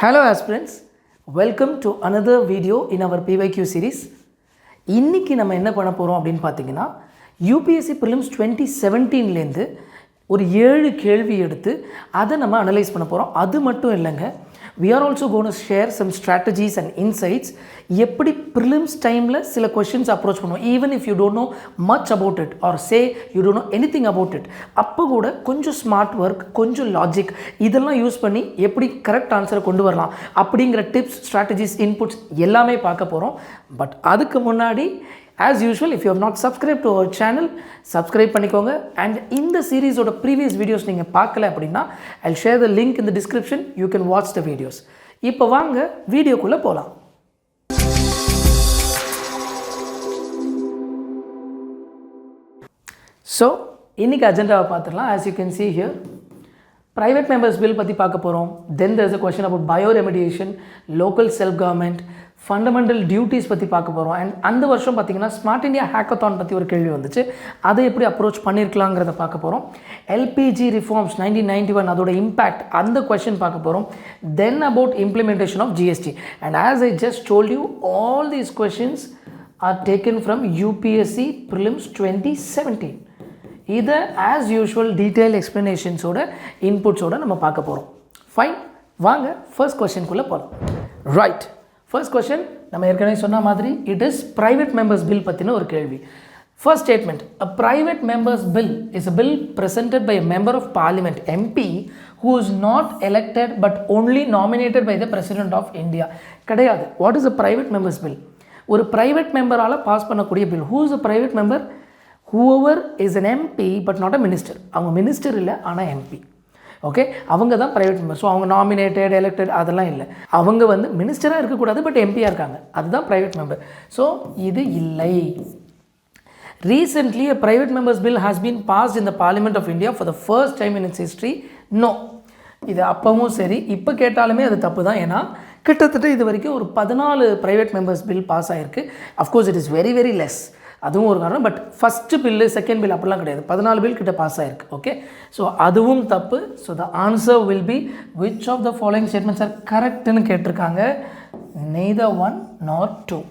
Hello aspirants, welcome to another video in our PYQ series. இன்னைக்கு நம்ம என்ன பண்ண போறோம் அப்படினு பாத்தீங்கன்னா UPSC Prelims 2017 ல இருந்து ஒரு 7 கேள்வி எடுத்து அதை நம்ம அனலைஸ் பண்ண போறோம். அது மட்டும் இல்லங்க, we are also going to share some strategies and insights எப்படி prelims timeல சில questions approach பண்ணுவோம். even if you don't know much about it or say you don't know anything about it, அப்போ கூட கொஞ்சம் ஸ்மார்ட் ஒர்க், கொஞ்சம் logic இதெல்லாம் use பண்ணி எப்படி கரெக்ட் ஆன்சரை கொண்டு வரலாம் அப்படிங்கிற டிப்ஸ், ஸ்ட்ராட்டஜிஸ், இன்புட்ஸ் எல்லாமே பார்க்க போகிறோம். பட் அதுக்கு முன்னாடி as usual, if you have not subscribed to our channel, subscribe பண்ணிக்கோங்க. and இந்த சீரிஸோட previous videos நீங்கள் பார்க்கல அப்படின்னா I'll share the link in the description, you can watch the videos. இப்போ வாங்க வீடியோக்குள்ளே போகலாம். ஸோ இன்றைக்கி அஜெண்டாவை பார்த்துடலாம். as you can see here, private members bill பற்றி பார்க்க போகிறோம். then there is a question about bioremediation, local self government, fundamental duties பற்றி பார்க்க போகிறோம். அண்ட் அந்த வருஷம் பார்த்திங்கன்னா ஸ்மார்ட் இந்தியா ஹேக்கத்தான் பற்றி ஒரு கேள்வி வந்துச்சு, அதை எப்படி அப்ரோச் பண்ணியிருக்கலாங்கிறத பார்க்க போகிறோம். எல்பிஜி ரிஃபார்ம்ஸ் 1991 அதோட இம்பேக்ட், அந்த கொஷின் பார்க்க போகிறோம். Then about implementation of GST. And as I just told you, all these questions are taken from UPSC prelims 2017. இதை ஆஸ் யூஷுவல் டீட்டெயில் எக்ஸ்ப்ளனேஷன்ஸோட இன்புட்ஸோடு நம்ம பார்க்க போகிறோம். ஃபைன், வாங்க ஃபர்ஸ்ட் கொஷின்குள்ளே போகலாம். ரைட், ஃபர்ஸ்ட் கொஸ்டின் நம்ம ஏற்கனவே சொன்ன மாதிரி it is private members bill பற்றின ஒரு கேள்வி. First statement, a private members bill is a bill presented by a member of parliament MP who is not elected but only nominated by the president of India. கிடையாது. What is a private members bill? ஒரு private மெம்பரால் pass பண்ணக்கூடிய bill. Who is a private member? whoever is an MP but not a minister. அவங்க minister இல்லை, ஆனால் MP. Okay, அவங்க தான் private member. So அவங்க nominated, elected அதெல்லாம் இல்லை. அவங்க வந்து மினிஸ்டராக இருக்கக்கூடாது, பட் எம்பியாக இருக்காங்க, அதுதான் ப்ரைவேட் மெம்பர். ஸோ இது இல்லை. Recently a private members bill has been passed in the Parliament of India for the first time in its history. No, இது அப்பவும் சரி, இப்போ கேட்டாலுமே அது தப்பு தான். ஏன்னா கிட்டத்தட்ட இது வரைக்கும் ஒரு 14 ப்ரைவேட் மெம்பர்ஸ் பில் பாஸ் ஆகிருக்கு. Of course it is very very less, அதுவும் ஒரு காரணம். But first bill, second bill அப்படிலாம் கிடையாது. 14 பில் கிட்ட பாஸ் ஆகிருக்கு. ஓகே, ஸோ அதுவும் தப்பு. So the answer will be which of the following statements are கரெக்ட்னு கேட்டிருக்காங்க. Neither 1 nor 2.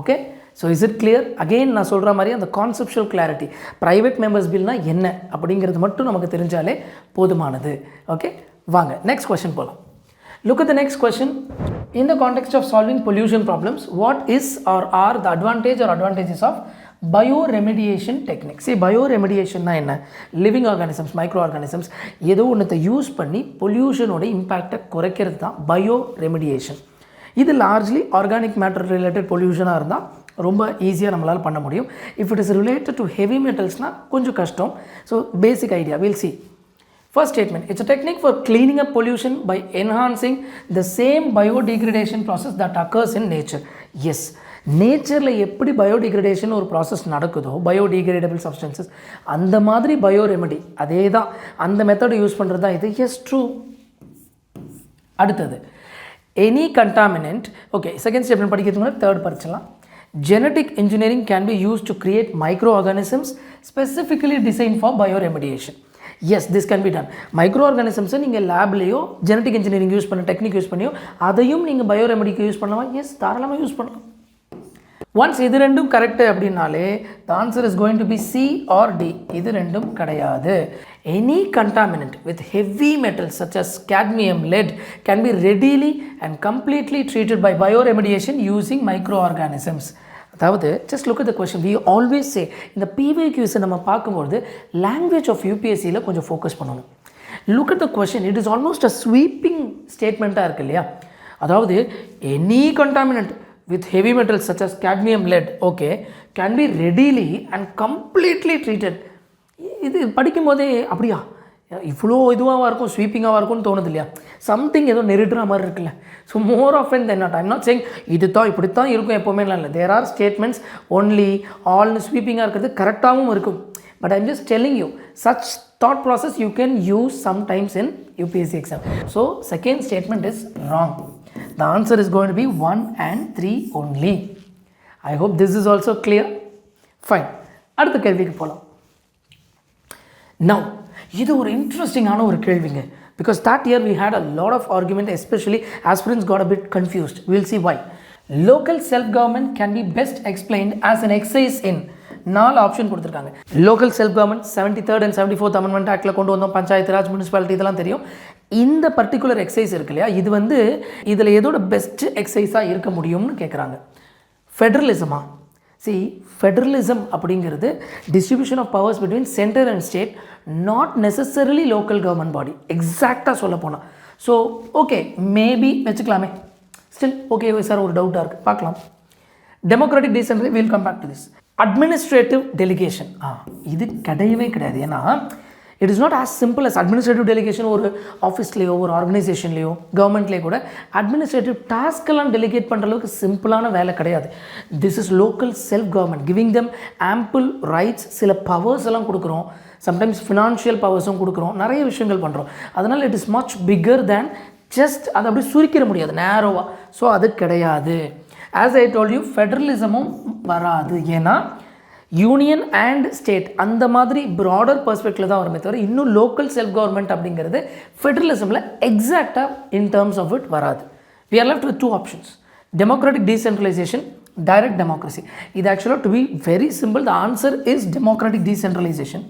Okay, so is it clear? Again நான் சொல்கிற மாதிரி அந்த கான்செப்ஷுவல் கிளாரிட்டி, ப்ரைவேட் மெம்பர்ஸ் பில்னால் என்ன அப்படிங்கிறது மட்டும் நமக்கு தெரிஞ்சாலே போதுமானது. ஓகே, வாங்க நெக்ஸ்ட் கொஸ்டின் போகலாம். Look at the next question. In the context of solving pollution problems, what is or are the advantage or advantages of bioremediation technique? See, bioremediation na enna? Living organisms, microorganisms ஏதோ ஒன்றத்தை use பண்ணி பொல்யூஷனோட இம்பேக்டை குறைக்கிறது தான் bioremediation. இது largely organic matter related பொல்யூஷனாக இருந்தால் ரொம்ப ஈஸியாக நம்மளால் பண்ண முடியும். If it is related to heavy மெட்டல்ஸ்னால் கொஞ்சம் கஷ்டம். So basic idea will see. First statement, it's a technique for cleaning up pollution by enhancing the same biodegradation process that occurs in nature. Yes, நேச்சரில் எப்படி பயோடிகிரேடேஷன் ஒரு process நடக்குதோ, biodegradable substances, அந்த மாதிரி பயோரெமெடி அதே தான், அந்த மெத்தடை யூஸ் பண்ணுறது தான் இது. Yes, true. அடுத்தது, any contaminant. Okay, second statement படிக்கிறதுக்கு முன்னாடி தேர்ட் படிச்சலாம். Genetic engineering can be used to create microorganisms specifically designed for bioremediation. Yes, this can be done. மைக்ரோஆர்கானிசம்ஸை நீங்கள் லேப்லேயோ ஜெனட்டிக் இன்ஜினியரிங் யூஸ் பண்ண டெக்னிக் யூஸ் பண்ணியோ அதையும் நீங்கள் பயோரெமெடிக்கு யூஸ் பண்ணலாமா? எஸ், தாராளமாக யூஸ் பண்ணலாம். ஒன்ஸ் இது ரெண்டும் கரெக்டு அப்படின்னாலே the answer is going to be C or D. இது ரெண்டும் கிடையாது. Any contaminant with heavy metals such as cadmium, lead can be readily and completely treated by bioremediation using microorganisms. அதாவது just look at the question. We always say, இந்த PYQஸை நம்ம பார்க்கும்போது language of யூபிஎஸ்சியில் கொஞ்சம் focus பண்ணணும். Look at the question, it is almost a sweeping ஸ்டேட்மெண்ட்டாக இருக்குது இல்லையா? அதாவது any contaminant with heavy metals such as cadmium, lead, okay, can be readily and completely treated. இது படிக்கும் போதே அப்படியா இவ்வளோ இதுவாக இருக்கும், ஸ்வீப்பிங்காக இருக்கும்னு தோணுது இல்லையா? சம்திங் ஏதோ நெருடுற மாதிரி இருக்குல்ல. So more of and then not, I'm not saying இது தான் இப்படித்தான் இருக்கும் எப்போவுமே இல்லை. தேர் ஆர் ஸ்டேட்மெண்ட்ஸ் ஒன்லி ஆல்னு ஸ்வீப்பிங்காக இருக்கிறது கரெக்டாகவும் இருக்கும். But I'm just telling you such thought process you can use sometimes in UPSC exam. So second statement is wrong. The answer is going to be 1 and 3 only. I hope this is also clear. Fine. அடுத்த கேள்விக்கு போகலாம். Now, இது ஒரு இன்ட்ரெஸ்டிங்கான ஒரு கேள்விங்க. Because that year we had a lot of argument, especially aspirants got a bit confused. We will see why. Local self-government can be best explained as an exercise in 4 option கொடுத்துருக்காங்க. Local self government 73rd and 74th amendment ஆக்டில் கொண்டு வந்தோம். Panchayat Raj, municipality இதெல்லாம் தெரியும். இந்த particular exercise இருக்கு இல்லையா, இது வந்து இதில் எதோட பெஸ்ட் எக்ஸசைஸாக இருக்க முடியும்னு கேட்குறாங்க. ஃபெடரலிசமா? See, federalism அப்படிங்கிறது distribution of powers between centre and state, not necessarily local government body. எக்ஸாக்டாக சொல்ல போனால். ஸோ ஓகே, மேபி வச்சுக்கலாமே. ஸ்டில் ஓகே சார், ஒரு டவுட்டாக இருக்குது, பார்க்கலாம். Democratic decentralisation, will come back to this. Administrative delegation, இது கிடையவே கிடையாது. ஏன்னா it is not as simple as administrative delegation. ஒரு ஆஃபீஸ்லேயோ ஒரு ஆர்கனைசேஷன்லேயோ கவர்மெண்ட்லேயே கூட அட்மினிஸ்ட்ரேட்டிவ் டாஸ்க்கெல்லாம் டெலிகேட் பண்ணுற அளவுக்கு சிம்பிளான வேலை கிடையாது. This is local self government giving them ample rights. சில பவர்ஸ் எல்லாம் கொடுக்குறோம், சம்டைம்ஸ் ஃபினான்ஷியல் பவர்ஸும் கொடுக்குறோம், நிறைய விஷயங்கள் பண்ணுறோம். அதனால் it is much bigger than just அதை அப்படி சுருக்கிற முடியாது நேரோவாக. ஸோ அது கிடையாது. ஆஸ் ஐ டோல்ட் யூ, ஃபெடரலிசமும் வராது. ஏன்னா யூனியன் அண்ட் ஸ்டேட் அந்த மாதிரி ப்ராடர் பெர்ஸ்பெக்டிவில் தான் வருமே தவிர இன்னும் லோக்கல் செல்ஃப் கவர்மெண்ட் அப்படிங்கிறது ஃபெடரலிசமில் எக்ஸாக்டாக இன் டேர்ம்ஸ் ஆஃப் இட் வராது. We are left with 2 options. Democratic decentralisation, direct democracy. இது ஆக்சுவலாக to be very simple, the answer is democratic decentralisation.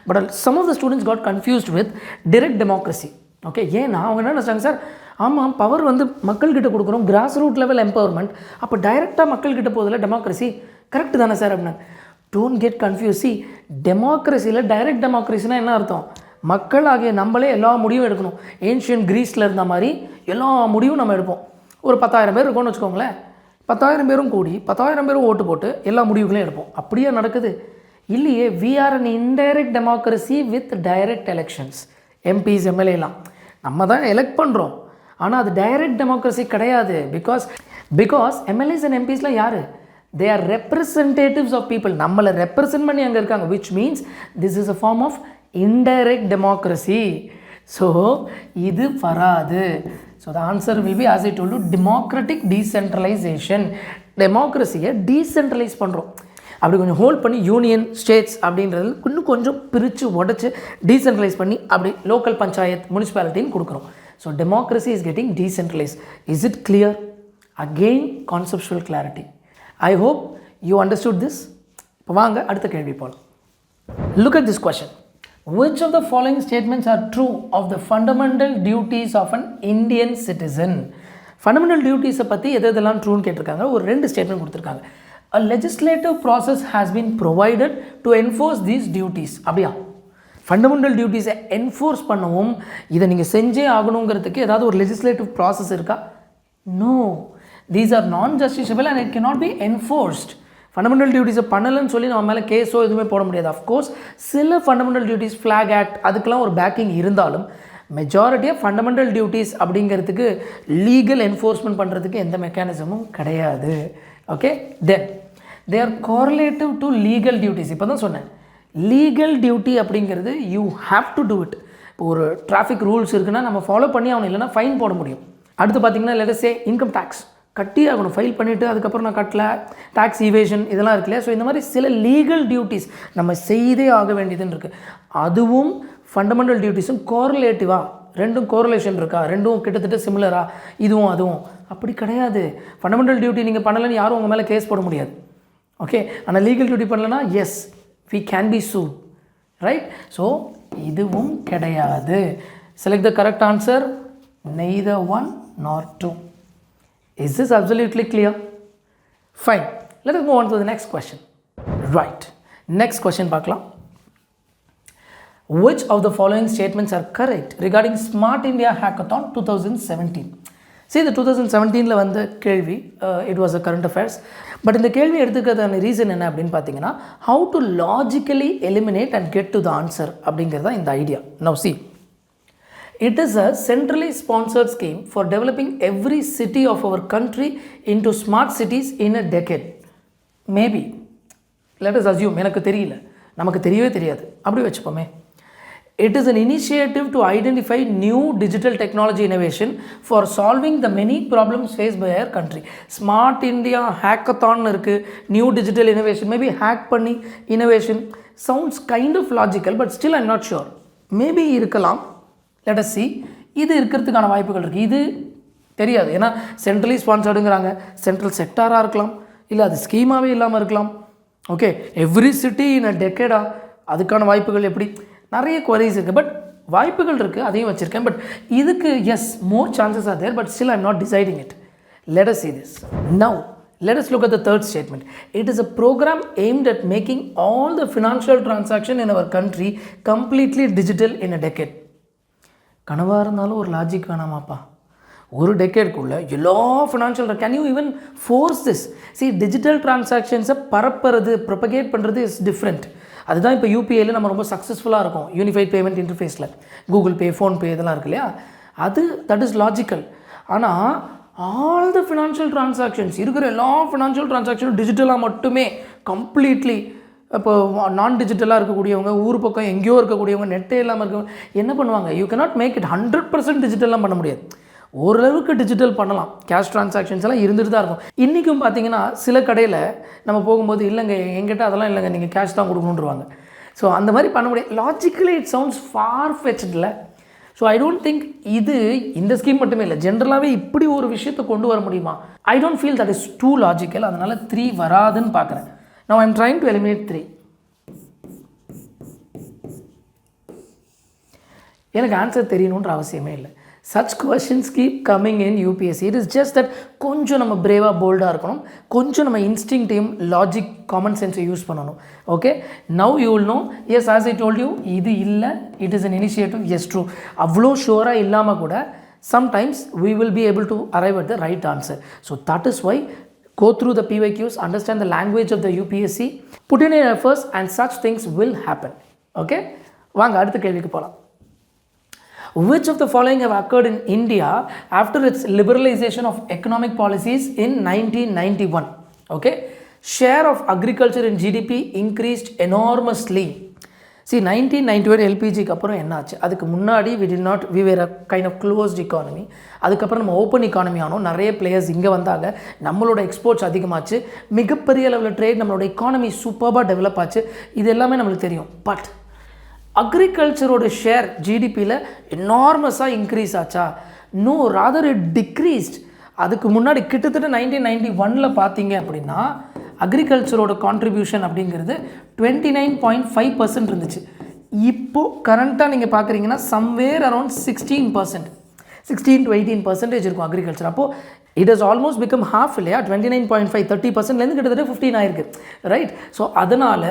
But some of the students got confused with direct democracy. Okay, ஏன்னா அவங்க என்ன நினச்சாங்க, sir ஆமாம் power வந்து மக்கள்கிட்ட கொடுக்குறோம், கிராஸ் ரூட் லெவல் எம்பவர்மெண்ட், அப்போ டைரெக்டாக மக்கள்கிட்ட போதில் டெமோக்ரஸி கரெக்டு தானே சார் அப்படின்னா. Don't get confuse. சி, டெமோக்ரஸியில் டைரக்ட் டெமோக்ரஸினா என்ன அர்த்தம்? மக்கள் ஆகிய நம்மளே எல்லா முடிவும் எடுக்கணும். ஏன்ஷியன் கிரீஸில் இருந்த மாதிரி எல்லா முடிவும் நம்ம எடுப்போம். ஒரு 10,000 பேர் இருக்கோன்னு வச்சுக்கோங்களேன், 10,000 பேரும் கூடி 10,000 பேரும் ஓட்டு போட்டு எல்லா முடிவுகளையும் எடுப்போம். அப்படியே நடக்குது இல்லையே. We are an indirect democracy with direct elections. MPs எம்எல்ஏலாம் நம்ம தான் எலெக்ட் பண்ணுறோம், ஆனால் அது டைரக்ட் டெமோக்ரஸி கிடையாது. பிகாஸ் எம்எல்ஏஸ் அண்ட் எம்பிஸ்லாம் யார்? they are representatives of people. நம்மளை ரெப்ரசன்ட் பண்ணி அங்கே இருக்காங்க, which means this is a form of indirect democracy. so இது வராது. so the answer will be, as I told you, democratic decentralization. டெமோக்ரஸியை டீசென்ட்ரலைஸ் பண்ணுறோம், அப்படி கொஞ்சம் ஹோல்ட் பண்ணி யூனியன் ஸ்டேட்ஸ் அப்படின்றது இன்னும் கொஞ்சம் பிரித்து உடச்சி டீசென்ட்ரலைஸ் பண்ணி அப்படி லோக்கல் பஞ்சாயத் முனிசிபாலிட்டின்னு கொடுக்குறோம். So democracy is getting decentralise. Is it clear? Again conceptual clarity. I hope you understood this. இப்போ வாங்க அடுத்த கேள்வி போகலாம். Look at this question. Which of the following statements are true of the fundamental duties of an Indian citizen? Fundamental duties பற்றி எதெல்லாம் ட்ரூன்னு கேட்டிருக்காங்க. ஒரு 2 statement கொடுத்துருக்காங்க. A legislative process has been provided to enforce these duties. அப்படியா? Fundamental டியூட்டிஸை enforce பண்ணவும், இதை நீங்கள் செஞ்சே ஆகணுங்கிறதுக்கு ஏதாவது ஒரு லெஜிஸ்லேட்டிவ் ப்ராசஸ் இருக்கா? No. These are non-justiciable and it cannot be enforced. Fundamental டியூட்டிஸை பண்ணலன்னு சொல்லி நம்ம மேலே கேஸோ எதுவுமே போட முடியாது. அஃப்கோர்ஸ் சில ஃபண்டமெண்டல் டியூட்டிஸ், ஃப்ளாக் ஆக்ட், அதுக்கெல்லாம் ஒரு பேக்கிங் இருந்தாலும் மெஜாரிட்டியாக ஃபண்டமெண்டல் டியூட்டிஸ் அப்படிங்கிறதுக்கு லீகல் என்ஃபோர்ஸ்மெண்ட் பண்ணுறதுக்கு எந்த மெக்கானிசமும் கிடையாது. Okay, then they are correlative to legal duties. இப்போ தான் சொன்னேன், லீகல் டியூட்டி அப்படிங்கிறது you have to do it. இப்போ ஒரு டிராஃபிக் ரூல்ஸ் இருக்குன்னா நம்ம ஃபாலோ பண்ணி ஆகணும், இல்லைனா ஃபைன் போட முடியும். அடுத்து பார்த்தீங்கன்னா let us say income tax கட்டி ஆகணும், ஃபைல் பண்ணிவிட்டு அதுக்கப்புறம் நான் கட்டல, டேக்ஸ் ஈவேஷன் இதெல்லாம் இருக்கு இல்லையா. ஸோ இந்த மாதிரி சில லீகல் டியூட்டிஸ் நம்ம செய்தே ஆக வேண்டியதுன்னு இருக்குது. அதுவும் ஃபண்டமெண்டல் டியூட்டிஸும் கோரிலேட்டிவாக, ரெண்டும் கோரிலேஷன் இருக்கா, ரெண்டும் கிட்டத்தட்ட சிமிலரா, இதுவும் அதுவும் அப்படி கிடையாது. ஃபண்டமெண்டல் டியூட்டி நீங்கள் பண்ணலைன்னு யாரும் உங்கள் மேலே கேஸ் போட முடியாது. ஓகே, ஆனால் லீகல் டியூட்டி பண்ணலன்னா yes, we can be sued, right. So இதுவும் கிடையாது. Select the correct answer, neither 1 nor 2. Is this absolutely clear? Fine. Let us move on to the next question. Right. Next question பார்க்கலாம். Which of the following statements are correct regarding Smart India Hackathon 2017? See, the 2017ல வந்த கேள்வி, it was a current affairs. But இந்த கேள்வி எடுத்துக்கிறதான reason என்ன அப்படின்னு பார்த்தீங்கன்னா, how to logically eliminate and get to the answer அப்படிங்கிறது தான் இந்த idea. Now see, it is a centrally sponsored scheme for developing every city of our country into smart cities in a decade. Maybe. Let us assume, எனக்கு தெரியல, நமக்கு தெரியவே தெரியாது, அப்படி வச்சுப்போமே. It is an initiative to identify new digital technology innovation for solving the many problems faced by our country. Smart India Hackathon இருக்கு, new digital innovation, maybe hack பண்ணி innovation. Sounds kind of logical, but still I'm not sure. Maybe இருக்கலாம். Let us see. இது இருக்கிறதுக்கான வாய்ப்புகள் இருக்குது. இது தெரியாது, ஏன்னா சென்ட்ரலி ஸ்பான்சர்டுங்கிறாங்க. சென்ட்ரல் செக்டாராக இருக்கலாம், இல்லை அது ஸ்கீமாகவே இல்லாமல் இருக்கலாம். ஓகே, எவ்ரி சிட்டி இன் அ டெக்கேடா, அதுக்கான வாய்ப்புகள் எப்படி, நிறைய குவரிஸ் இருக்குது. பட் வாய்ப்புகள் இருக்குது, அதையும் வச்சுருக்கேன். பட் இதுக்கு yes, more chances are there, but still I am not deciding it. Let us see this. Now, let us look at the third statement. It is a program aimed at making all the financial transaction in our country completely digital in a decade. கனவாக இருந்தாலும் ஒரு logic வேணாமாப்பா, ஒரு டெக்கேட்குள்ளே எல்லா financial, can you even force this? See, digital டிரான்சாக்ஷன்ஸை பரப்புறது, propagate பண்ணுறது is different. அதுதான் இப்போ யூபிஐயில் நம்ம ரொம்ப சக்ஸஸ்ஃபுல்லாக இருக்கும். யூனிஃபைட் பேமெண்ட் இன்டர்ஃபேஸில் கூகுள் பே, ஃபோன்பே இதெல்லாம் இருக்கு இல்லையா, அது தட் இஸ் லாஜிக்கல். ஆனால் ஆல் த ஃபினான்ஷியல் டிரான்சாக்ஷன்ஸ், இருக்கிற எல்லா ஃபினான்ஷியல் டிரான்சாக்ஷனும் டிஜிட்டலாக மட்டுமே கம்ப்ளீட்லி, இப்போ நான் டிஜிட்டலாக இருக்கக்கூடியவங்க, ஊர் பக்கம் எங்கேயோ இருக்கக்கூடியவங்க, நெட்டே இல்லாமல் இருக்கவங்க என்ன பண்ணுவாங்க? யூ கேனாட் மேக் இட் 100% டிஜிட்டல்லாம் பண்ண முடியாது. ஓரளவுக்கு டிஜிட்டல் பண்ணலாம். கேஷ் டிரான்சாக்ஷன்ஸ் எல்லாம் இருந்துட்டு தான் இருக்கும். இன்றைக்கும் பார்த்தீங்கன்னா சில கடையில் நம்ம போகும்போது, இல்லைங்க எங்கிட்ட அதெல்லாம் இல்லைங்க, நீங்கள் கேஷ் தான் கொடுக்கணுன்றவாங்க. ஸோ அந்த மாதிரி பண்ண முடியாது. Logically it sounds far fetched. So I don't think இது இந்த ஸ்கீம் மட்டுமே இல்லை, ஜென்ரலாகவே இப்படி ஒரு விஷயத்தை கொண்டு வர முடியுமா? I don't feel that is too logical. அதனால் 3 வராதுன்னு பார்க்குறேன். Now I am trying to eliminate 3. எனக்கு ஆன்சர் தெரியணுன்ற அவசியமே இல்லை. Such questions keep coming in UPSC. It is just that கொஞ்சம் நம்ம பிரேவாக போல்டாக இருக்கணும், கொஞ்சம் நம்ம இன்ஸ்டிங்க்டையும் லாஜிக் காமன் சென்ஸை யூஸ் பண்ணணும். Okay, now you will know. Yes, as I told you, இது இல்லை, it is an initiative. Yes, true. அவ்வளோ ஷுவராக இல்லாமல் கூட sometimes we will be able to arrive at the right answer. So that is why go through the PYQs, understand the language of the UPSC, put in your efforts and such things will happen. Okay, வாங்க அடுத்த கேள்விக்கு போகலாம். Which of the following have occurred in India after its liberalization of economic policies in 1991? Okay, share of agriculture in GDP increased enormously. See, 1991 LPGக்கு அப்புறம் என்னாச்சு? அதுக்கு முன்னாடி we were a kind of closed economy. அதுக்கப்புறம் நம்ம open economy ஆனோம். நிறைய players இங்கே வந்தாங்க. நம்மளோட எக்ஸ்போர்ட்ஸ் அதிகமாச்சு. மிகப்பெரிய லெவலில் ட்ரேட், நம்மளோட எக்கானமி சூப்பராக டெவலப் ஆச்சு. இது எல்லாமே நம்மளுக்கு தெரியும். பட் அக்ரிகல்ச்சரோட ஷேர் ஜிடிபியில் எனார்மஸாக இன்க்ரீஸ் ஆச்சா? No, rather it decreased. அதுக்கு முன்னாடி கிட்டத்தட்ட 1991 பார்த்தீங்க அப்படின்னா அக்ரிகல்ச்சரோட கான்ட்ரிபியூஷன் அப்படிங்கிறது 29.5% இருந்துச்சு. இப்போது கரண்ட்டாக நீங்கள் பார்க்குறீங்கன்னா சம்வேர் அரௌண்ட் 16% 16 to 18% இருக்கும் அக்ரிகல்ச்சர். அப்போது it has almost become half இல்லையா? 29.5 30%லேருந்து கிட்டத்தட்ட 15 ஆயிருக்கு, ரைட்? ஸோ அதனால்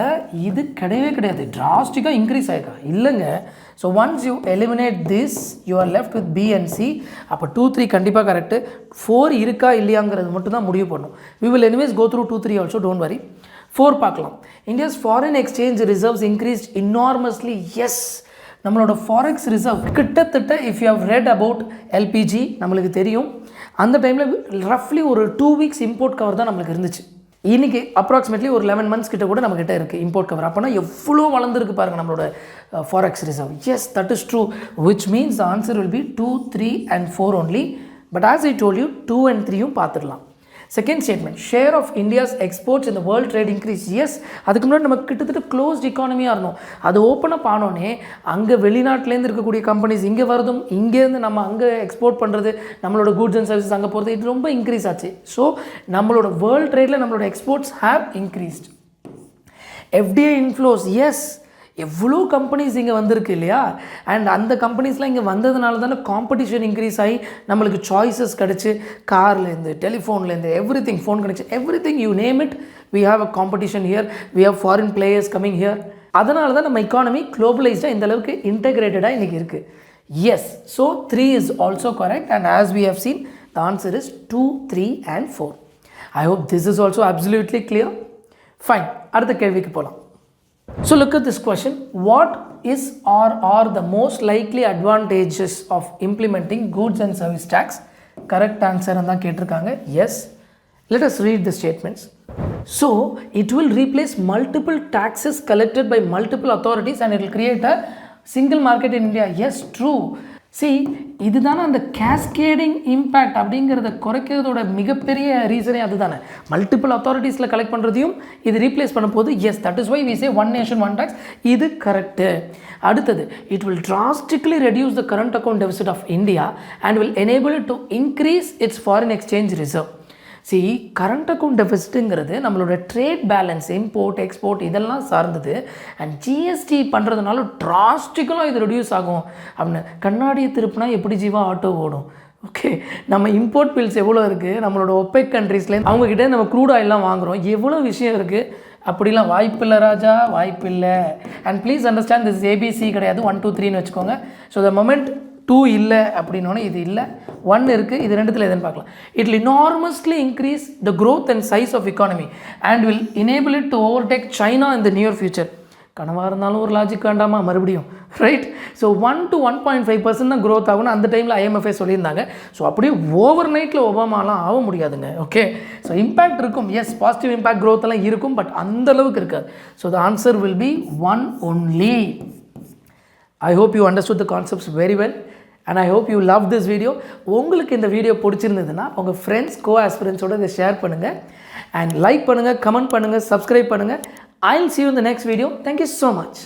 இது கிடையவே கிடையாது, டிராஸ்டிக்காக இன்க்ரீஸ் ஆகிருக்கா? இல்லைங்க. So once you eliminate this, you are left with B and C. அப்போ 2 3 கண்டிப்பாக கரெக்டு. 4 இருக்கா இல்லையாங்கிறது மட்டும் தான் முடிவு பண்ணும். We will anyways go through 2 3 also, don't worry. 4 பார்க்கலாம். India's foreign exchange reserves increased enormously. Yes, நம்மளோட ஃபாரெக்ஸ் ரிசர்வ் கிட்டத்தட்ட, if you have read about LPG, நம்மளுக்கு தெரியும் அந்த டைமில் ரஃப்லி ஒரு 2 weeks இம்போர்ட் கவர் தான் நம்மளுக்கு இருந்துச்சு. இன்றைக்கி அப்ராக்சிமேட்லி ஒரு 11 months கிட்ட கூட நம்மக்கிட்ட இருக்குது இம்போர்ட் கவர். அப்போனா எவ்வளோ வளர்ந்துருக்கு பாருங்கள் நம்மளோட forex reserve. Yes, that is true, which means the answer will be 2 3 and 4 only. But as I told you 2 and 3யும் பார்த்துடலாம். Second statement, share of India's exports இந்த வேர்ல்ட் ட்ரேட் இன்க்ரீஸ். எஸ், அதுக்கு முன்னாடி நம்ம கிட்டத்தட்ட க்ளோஸ்ட் எக்கானமியாக இருந்தோம். அது open up ஆனோடனே அங்கே வெளிநாட்டிலேருந்து இருக்கக்கூடிய கம்பெனிஸ் இங்கே வரதும், இங்கேருந்து நம்ம அங்கே எக்ஸ்போர்ட் பண்ணுறது, நம்மளோட கூட்ஸ் அண்ட் சர்வீசஸ் அங்கே போகிறது, இது ரொம்ப இன்க்ரீஸ் ஆச்சு. ஸோ நம்மளோட வேர்ல்ட் ட்ரேடில் நம்மளோட exports have increased. FDI inflows, yes, எவ்வளோ கம்பெனிஸ் இங்கே வந்திருக்கு இல்லையா? அண்ட் அந்த கம்பெனிஸ்லாம் இங்கே வந்ததுனால தானே காம்படிஷன் இன்க்ரீஸ் ஆகி நம்மளுக்கு சாய்ஸஸ் கிடச்சி, கார்லேருந்து டெலிஃபோன்லேருந்து எவ்ரி திங், ஃபோன் கிடச்சி, everything you name it, we have a competition here, we have foreign players coming here. அதனால தான் நம்ம எக்கானமி குளோபலைஸ்டாக இந்த அளவுக்கு இன்டெகிரேட்டடாக இன்றைக்கி இருக்குது. Yes, so 3 is also correct, and as we have seen, the answer is 2 3 and 4. I hope this is also absolutely clear. Fine, அடுத்த கேள்விக்கு போகலாம். So look at this question. What is or are the most likely advantages of implementing goods and service tax? Correct answer and தான் கேட்டிருக்காங்க. Yes. Let us read the statements. So it will replace multiple taxes collected by multiple authorities and it will create a single market in India. Yes, true. See, இதுதானே அந்த cascading impact அப்படிங்கிறத குறைக்கிறதோட மிகப்பெரிய ரீசனே அதுதானே. Multiple அத்தாரிட்டிஸில் collect பண்ணுறதையும் இது replace பண்ண போது yes that is why we say one nation one tax. இது கரெக்டு. அடுத்தது, it will drastically reduce the current account deficit of India and will enable it to increase its foreign exchange reserve. See, current account டெபிசிட்டுங்கிறது நம்மளோட trade balance, import export இதெல்லாம் சார்ந்தது. And GST பண்ணுறதுனால ட்ராஸ்டிக்கலாக இது reduce ஆகும் அப்படின்னு. கண்ணாடியை திருப்பினா எப்படி ஜீவா ஆட்டோ ஓடும்? ஓகே, நம்ம இம்போர்ட் பில்ஸ் எவ்வளோ இருக்குது, நம்மளோட ஒப்பேக் கண்ட்ரீஸ்லேருந்து அவங்கக்கிட்ட நம்ம க்ரூட் ஆயிலெலாம் வாங்குகிறோம், எவ்வளோ விஷயம் இருக்குது. அப்படிலாம் வாய்ப்பில்லை ராஜா, வாய்ப்பில்லை. And please understand, this ABC கிடையாது, 1 2 3ன்னு வச்சுக்கோங்க. ஸோ த மொமெண்ட் 2 இல்லை அப்படின்னோடனே இது இல்லை, 1 இருக்குது, இது ரெண்டுத்தில் எதுன்னு பார்க்கலாம். It will enormously increase the growth and size of economy and will enable it to overtake China in the near future. கனவாக இருந்தாலும் ஒரு லாஜிக் வேண்டாமா மறுபடியும், ரைட்? ஸோ 1 to 1.5% தான் க்ரோத் ஆகும்னு அந்த டைமில் IMFA சொல்லியிருந்தாங்க. ஸோ அப்படியே ஓவர் நைட்டில் ஒபாமாலாம் ஆக முடியாதுங்க. ஓகே, ஸோ இம்பேக்ட் இருக்கும், எஸ் பாசிட்டிவ் இம்பேக்ட் க்ரோத் எல்லாம் இருக்கும், பட் அந்தளவுக்கு இருக்காது. So the answer will B 1 only. I hope you understood the concepts very well and I hope you love this video. உங்களுக்கு இந்த வீடியோ பிடிச்சிருந்ததுன்னா உங்கள் ஃப்ரெண்ட்ஸ் co-aspirantஸோட இதை ஷேர் பண்ணுங்கள் and லைக் பண்ணுங்கள், கமெண்ட் பண்ணுங்கள், சப்ஸ்கிரைப் பண்ணுங்கள். I'll see you in the next video. Thank you so much.